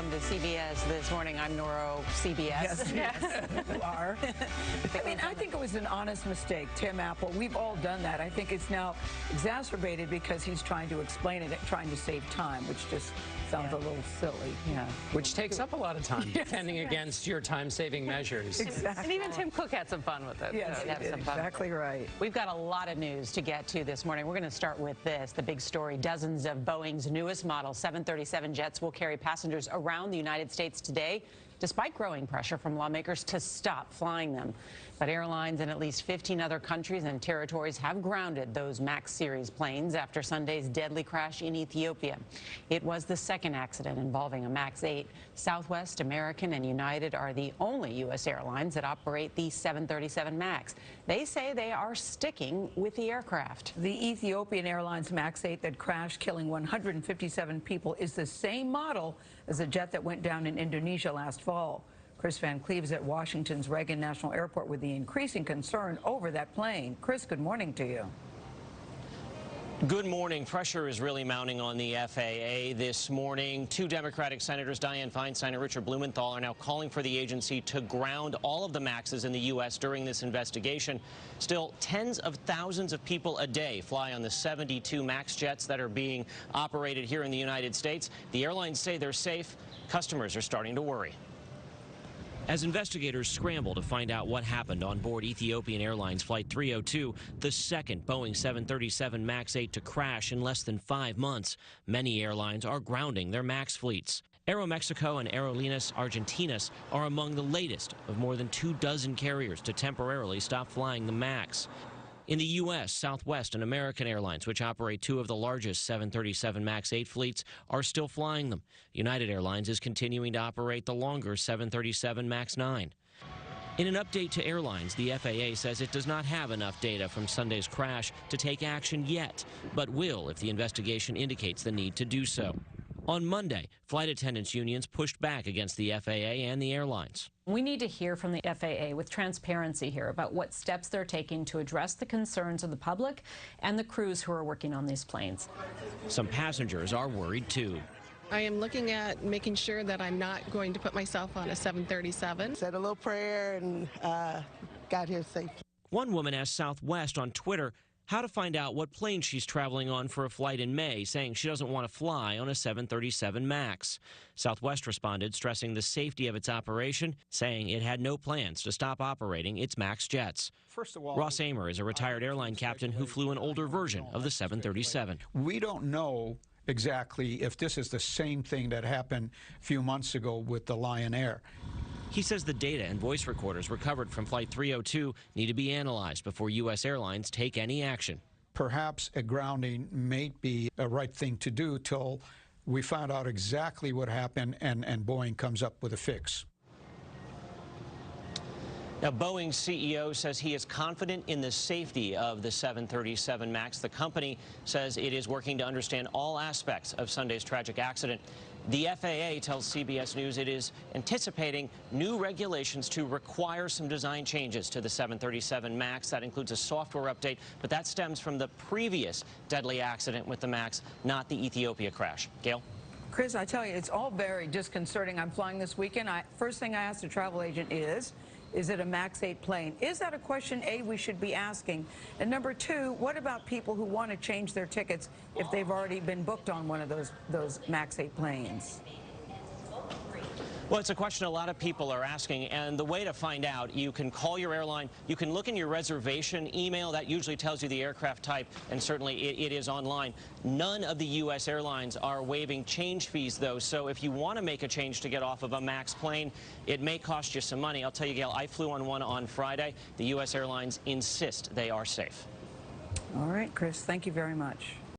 Welcome to CBS This Morning. I'm Noro, CBS. Yes, you are. I think it was an honest mistake, Tim Apple. We've all done that. I think it's now exacerbated because he's trying to explain it, trying to save time, which just sounds a little silly. Yeah. Which takes up a lot of time, defending against your time-saving measures. Exactly. And even Tim Cook had some fun with it. Yes, he did. Exactly right. We've got a lot of news to get to this morning. We're going to start with this, the big story. Dozens of Boeing's newest model 737 jets will carry passengers around the United States today, despite growing pressure from lawmakers to stop flying them. But airlines in at least 15 other countries and territories have grounded those MAX series planes after Sunday's deadly crash in Ethiopia. It was the second accident involving a MAX 8. Southwest, American, and United are the only U.S. airlines that operate the 737 MAX. They say they are sticking with the aircraft. The Ethiopian Airlines MAX 8 that crashed, killing 157 people, is the same model as the jet that went down in Indonesia last fall. Chris Van Cleve is at Washington's Reagan National Airport with the increasing concern over that plane. Chris, good morning to you. Good morning. Pressure is really mounting on the FAA this morning. Two Democratic senators, Dianne Feinstein and Richard Blumenthal, are now calling for the agency to ground all of the MAXs in the U.S. during this investigation. Still, tens of thousands of people a day fly on the 72 MAX jets that are being operated here in the United States. The airlines say they're safe. Customers are starting to worry. As investigators scramble to find out what happened on board Ethiopian Airlines Flight 302, the second Boeing 737 MAX 8 to crash in less than 5 months, many airlines are grounding their MAX fleets. Aeromexico and Aerolíneas Argentinas are among the latest of more than 24 carriers to temporarily stop flying the MAX. In the U.S., Southwest and American Airlines, which operate two of the largest 737 MAX 8 fleets, are still flying them. United Airlines is continuing to operate the longer 737 MAX 9. In an update to airlines, the FAA says it does not have enough data from Sunday's crash to take action yet, but will if the investigation indicates the need to do so. On Monday, flight attendants unions pushed back against the FAA and the airlines. We need to hear from the FAA with transparency here about what steps they're taking to address the concerns of the public and the crews who are working on these planes. Some passengers are worried, too. I am looking at making sure that I'm not going to put myself on a 737. Said a little prayer and got here safe. One woman asked Southwest on Twitter how to find out what plane she's traveling on for a flight in May, saying she doesn't want to fly on a 737 MAX. Southwest responded, stressing the safety of its operation, saying it had no plans to stop operating its MAX jets. First of all, Ross Amer is a retired airline captain who flew an older version of the 737. We don't know exactly if this is the same thing that happened a few months ago with the Lion Air. He says the data and voice recorders recovered from Flight 302 need to be analyzed before U.S. airlines take any action. Perhaps a grounding may be a right thing to do till we find out exactly what happened and Boeing comes up with a fix. Now, Boeing's CEO says he is confident in the safety of the 737 MAX. The company says it is working to understand all aspects of Sunday's tragic accident. The FAA tells CBS News it is anticipating new regulations to require some design changes to the 737 MAX. That includes a software update, but that stems from the previous deadly accident with the MAX, not the Ethiopia crash. Gail? Chris, I tell you, it's all very disconcerting. I'm flying this weekend. First thing I asked the travel agent is it a MAX 8 plane? Is that a question, A, we should be asking? And number two, what about people who want to change their tickets if they've already been booked on one of those MAX 8 planes? Well, it's a question a lot of people are asking, and the way to find out, you can call your airline, you can look in your reservation email, that usually tells you the aircraft type, and certainly it is online. None of the U.S. airlines are waiving change fees, though, so if you want to make a change to get off of a MAX plane, it may cost you some money. I'll tell you, Gail, I flew on one on Friday. The U.S. airlines insist they are safe. All right, Chris, thank you very much.